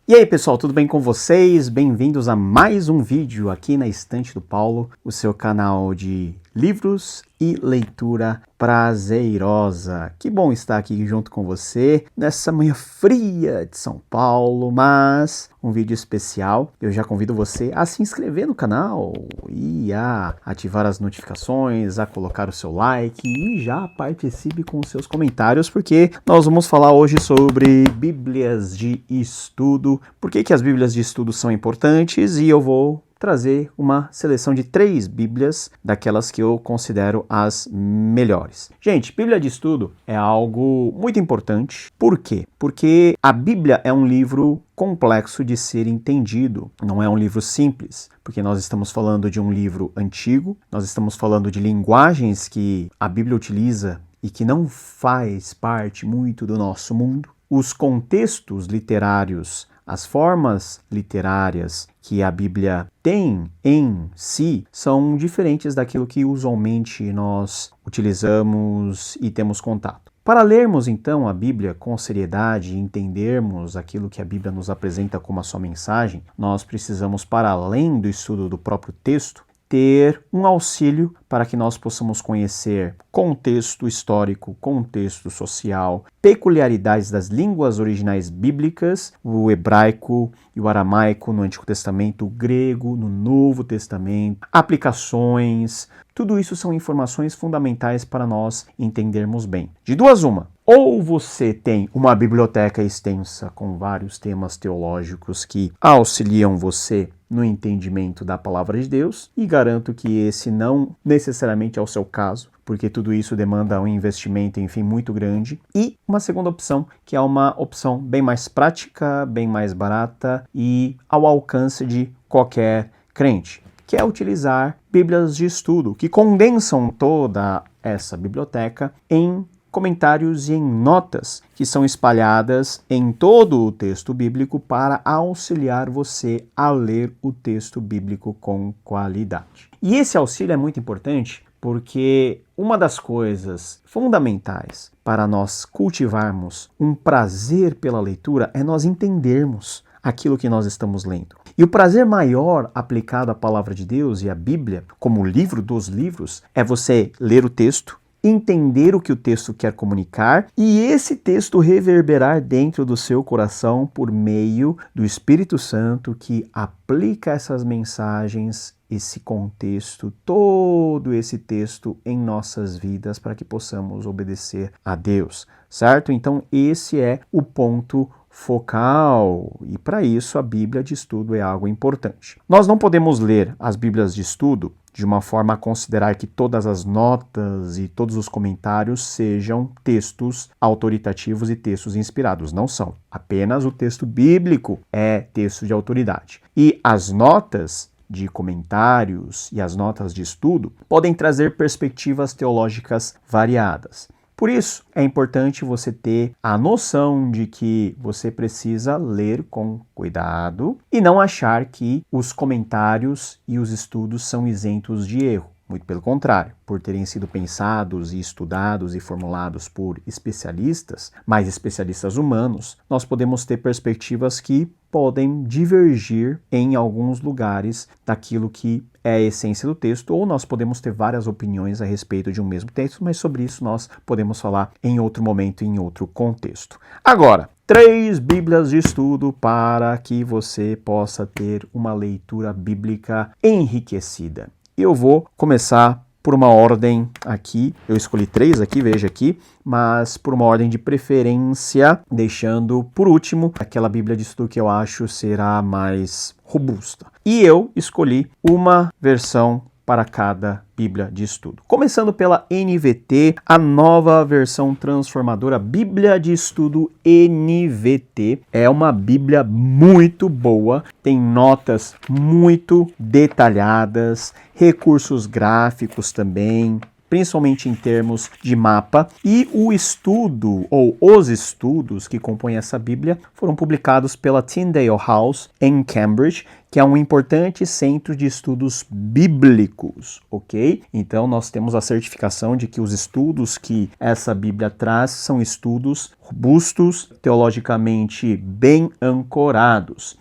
E aí pessoal, tudo bem com vocês? Bem-vindos a mais um vídeo aqui na Estante do Paulo, o seu canal de livros e leitura prazerosa. Que bom estar aqui junto com você nessa manhã fria de São Paulo, mas um vídeo especial. Eu já convido você a se inscrever no canal e a ativar as notificações, a colocar o seu like e já participe com os seus comentários, porque nós vamos falar hoje sobre Bíblias de estudo. Por que as Bíblias de estudo são importantes? E eu vou trazer uma seleção de 3 Bíblias, daquelas que eu considero as melhores. Gente, Bíblia de estudo é algo muito importante. Por quê? Porque a Bíblia é um livro complexo de ser entendido, não é um livro simples, porque nós estamos falando de um livro antigo, nós estamos falando de linguagens que a Bíblia utiliza e que não faz parte muito do nosso mundo. Os contextos literários, as formas literárias que a Bíblia tem em si são diferentes daquilo que usualmente nós utilizamos e temos contato. Para lermos então a Bíblia com seriedade e entendermos aquilo que a Bíblia nos apresenta como a sua mensagem, nós precisamos, para além do estudo do próprio texto, ter um auxílio para que nós possamos conhecer contexto histórico, contexto social, peculiaridades das línguas originais bíblicas, o hebraico e o aramaico no Antigo Testamento, o grego no Novo Testamento, aplicações, tudo isso são informações fundamentais para nós entendermos bem. De duas uma, ou você tem uma biblioteca extensa com vários temas teológicos que auxiliam você no entendimento da palavra de Deus, e garanto que esse não necessariamente é o seu caso, porque tudo isso demanda um investimento, enfim, muito grande. E uma segunda opção, que é uma opção bem mais prática, bem mais barata e ao alcance de qualquer crente, que é utilizar Bíblias de estudo, que condensam toda essa biblioteca em comentários e em notas que são espalhadas em todo o texto bíblico para auxiliar você a ler o texto bíblico com qualidade. E esse auxílio é muito importante porque uma das coisas fundamentais para nós cultivarmos um prazer pela leitura é nós entendermos aquilo que nós estamos lendo. E o prazer maior aplicado à palavra de Deus e à Bíblia, como livro dos livros, é você ler o texto, entender o que o texto quer comunicar e esse texto reverberar dentro do seu coração por meio do Espírito Santo que aplica essas mensagens, esse contexto, todo esse texto em nossas vidas para que possamos obedecer a Deus, certo? Então esse é o ponto focal e para isso a Bíblia de estudo é algo importante. Nós não podemos ler as Bíblias de estudo de uma forma a considerar que todas as notas e todos os comentários sejam textos autoritativos e textos inspirados. Não são. Apenas o texto bíblico é texto de autoridade. E as notas de comentários e as notas de estudo podem trazer perspectivas teológicas variadas. Por isso, é importante você ter a noção de que você precisa ler com cuidado e não achar que os comentários e os estudos são isentos de erro. Muito pelo contrário, por terem sido pensados e estudados e formulados por especialistas, mais especialistas humanos, nós podemos ter perspectivas que podem divergir em alguns lugares daquilo que é a essência do texto, ou nós podemos ter várias opiniões a respeito de um mesmo texto, mas sobre isso nós podemos falar em outro momento, em outro contexto. Agora, 3 Bíblias de estudo para que você possa ter uma leitura bíblica enriquecida. Eu vou começar por uma ordem aqui, eu escolhi 3 aqui, veja aqui, mas por uma ordem de preferência, deixando por último aquela Bíblia de estudo que eu acho será mais robusta. E eu escolhi uma versão para cada Bíblia de estudo. Começando pela NVT, a nova versão transformadora, Bíblia de estudo NVT. É uma Bíblia muito boa, tem notas muito detalhadas, recursos gráficos também, principalmente em termos de mapa, e o estudo, ou os estudos que compõem essa Bíblia, foram publicados pela Tyndale House, em Cambridge, que é um importante centro de estudos bíblicos, ok? Então nós temos a certificação de que os estudos que essa Bíblia traz são estudos robustos, teologicamente bem ancorados.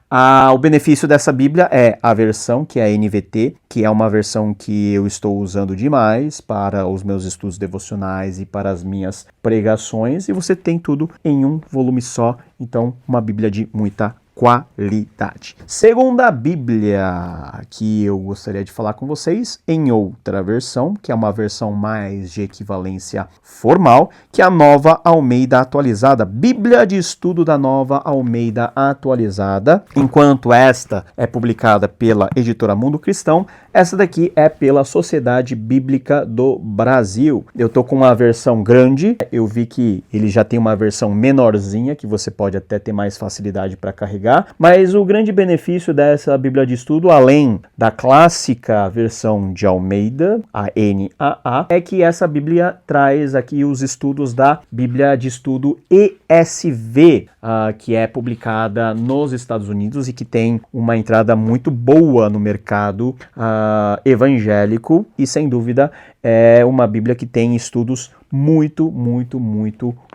O benefício dessa Bíblia é a versão, que é a NVT, que é uma versão que eu estou usando demais para os meus estudos devocionais e para as minhas pregações, e você tem tudo em um volume só, então uma Bíblia de muita qualidade. Segunda Bíblia que eu gostaria de falar com vocês, em outra versão, que é uma versão mais de equivalência formal, que é a Nova Almeida Atualizada, Bíblia de Estudo da Nova Almeida Atualizada. Enquanto esta é publicada pela editora Mundo Cristão, essa daqui é pela Sociedade Bíblica do Brasil. Eu tô com uma versão grande, eu vi que ele já tem uma versão menorzinha, que você pode até ter mais facilidade para carregar, mas o grande benefício dessa Bíblia de Estudo, além da clássica versão de Almeida, a NAA, é que essa Bíblia traz aqui os estudos da Bíblia de Estudo ESV, que é publicada nos Estados Unidos e que tem uma entrada muito boa no mercado evangélico, e sem dúvida é uma Bíblia que tem estudos muito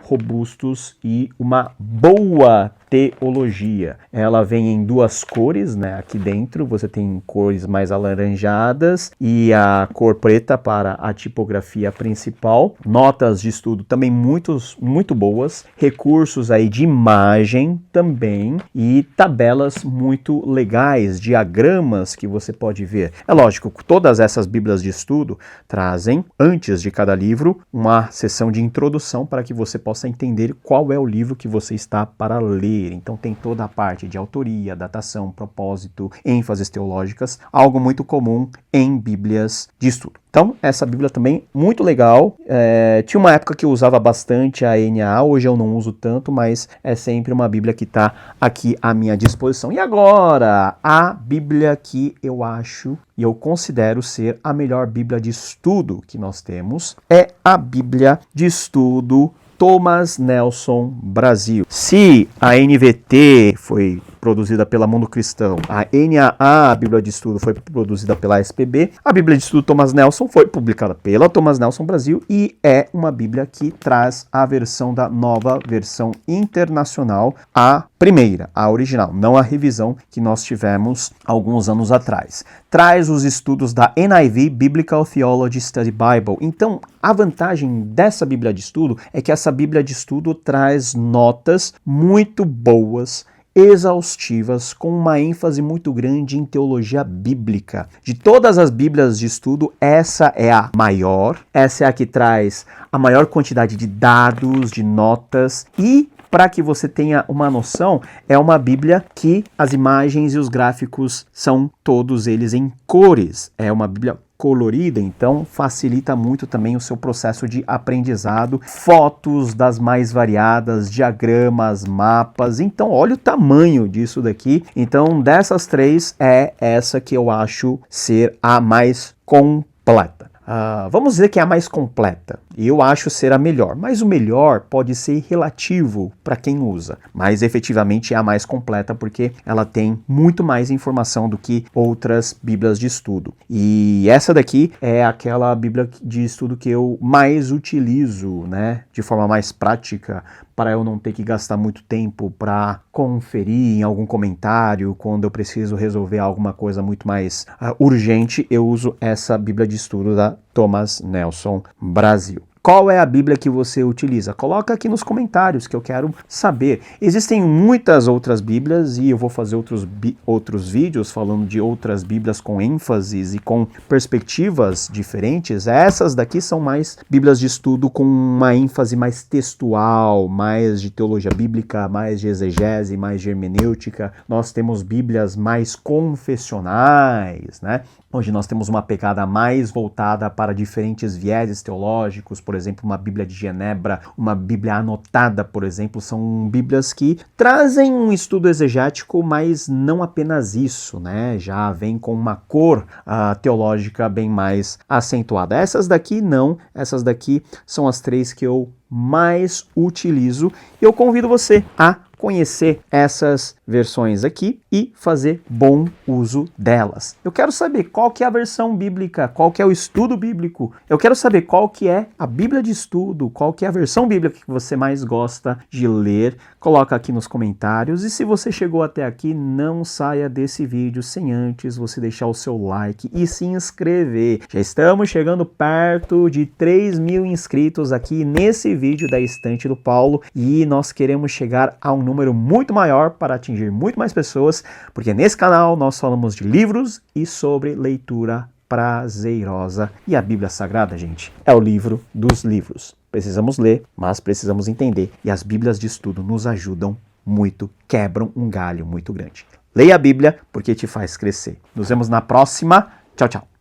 robustos e uma boa teologia. Ela vem em duas cores, né? Aqui dentro você tem cores mais alaranjadas e a cor preta para a tipografia principal. Notas de estudo também muito boas, recursos aí de imagem também e tabelas muito legais, diagramas que você pode ver. É lógico, todas essas Bíblias de estudo trazem, antes de cada livro, uma sessão de introdução para que você possa entender qual é o livro que você está para ler. Então tem toda a parte de autoria, datação, propósito, ênfases teológicas, algo muito comum em Bíblias de estudo. Então, essa Bíblia também muito legal. Tinha uma época que eu usava bastante a NAA, hoje eu não uso tanto, mas é sempre uma Bíblia que está aqui à minha disposição. E agora, a Bíblia que eu acho e eu considero ser a melhor Bíblia de estudo que nós temos é a Bíblia de Estudo Thomas Nelson Brasil. Se a NVT foi produzida pela Mundo Cristão, a NAA, a Bíblia de Estudo, foi produzida pela SPB, a Bíblia de Estudo Thomas Nelson foi publicada pela Thomas Nelson Brasil e é uma Bíblia que traz a versão da nova versão internacional, a primeira, a original, não a revisão que nós tivemos alguns anos atrás. Traz os estudos da NIV, Biblical Theology Study Bible. Então, a vantagem dessa Bíblia de Estudo é que essa Bíblia de Estudo traz notas muito boas, exaustivas, com uma ênfase muito grande em teologia bíblica. De todas as Bíblias de estudo, essa é a maior, essa é a que traz a maior quantidade de dados, de notas, e para que você tenha uma noção, é uma Bíblia que as imagens e os gráficos são todos eles em cores. É uma Bíblia colorida, então facilita muito também o seu processo de aprendizado. Fotos das mais variadas, diagramas, mapas. Então, olha o tamanho disso daqui. Então, dessas três, é essa que eu acho ser a mais completa. Vamos dizer que é a mais completa. Eu acho ser a melhor, mas o melhor pode ser relativo para quem usa. Mas efetivamente é a mais completa porque ela tem muito mais informação do que outras Bíblias de estudo. E essa daqui é aquela Bíblia de estudo que eu mais utilizo, né, de forma mais prática, para eu não ter que gastar muito tempo para conferir em algum comentário quando eu preciso resolver alguma coisa muito mais urgente. Eu uso essa Bíblia de estudo da Thomas Nelson Brasil. Qual é a Bíblia que você utiliza? Coloca aqui nos comentários que eu quero saber. Existem muitas outras Bíblias e eu vou fazer outros vídeos falando de outras Bíblias com ênfases e com perspectivas diferentes. Essas daqui são mais Bíblias de estudo com uma ênfase mais textual, mais de teologia bíblica, mais de exegese, mais de hermenêutica. Nós temos Bíblias mais confessionais, né? Hoje nós temos uma pegada mais voltada para diferentes vieses teológicos, por exemplo, uma Bíblia de Genebra, uma Bíblia anotada, por exemplo, são Bíblias que trazem um estudo exegético, mas não apenas isso, né? Já vem com uma cor teológica bem mais acentuada. Essas daqui não, essas daqui são as três que eu mais utilizo. E eu convido você a conhecer essas versões aqui e fazer bom uso delas. Eu quero saber qual que é a versão bíblica, qual que é o estudo bíblico. Eu quero saber qual que é a Bíblia de estudo, qual que é a versão bíblica que você mais gosta de ler. Coloca aqui nos comentários. E se você chegou até aqui, não saia desse vídeo sem antes você deixar o seu like e se inscrever. Já estamos chegando perto de 3.000 inscritos aqui nesse vídeo da Estante do Paulo e nós queremos chegar a um número muito maior para atingir muito mais pessoas, porque nesse canal nós falamos de livros e sobre leitura prazerosa. E a Bíblia Sagrada, gente, é o livro dos livros. Precisamos ler, mas precisamos entender. E as Bíblias de estudo nos ajudam muito, quebram um galho muito grande. Leia a Bíblia porque te faz crescer. Nos vemos na próxima. Tchau, tchau.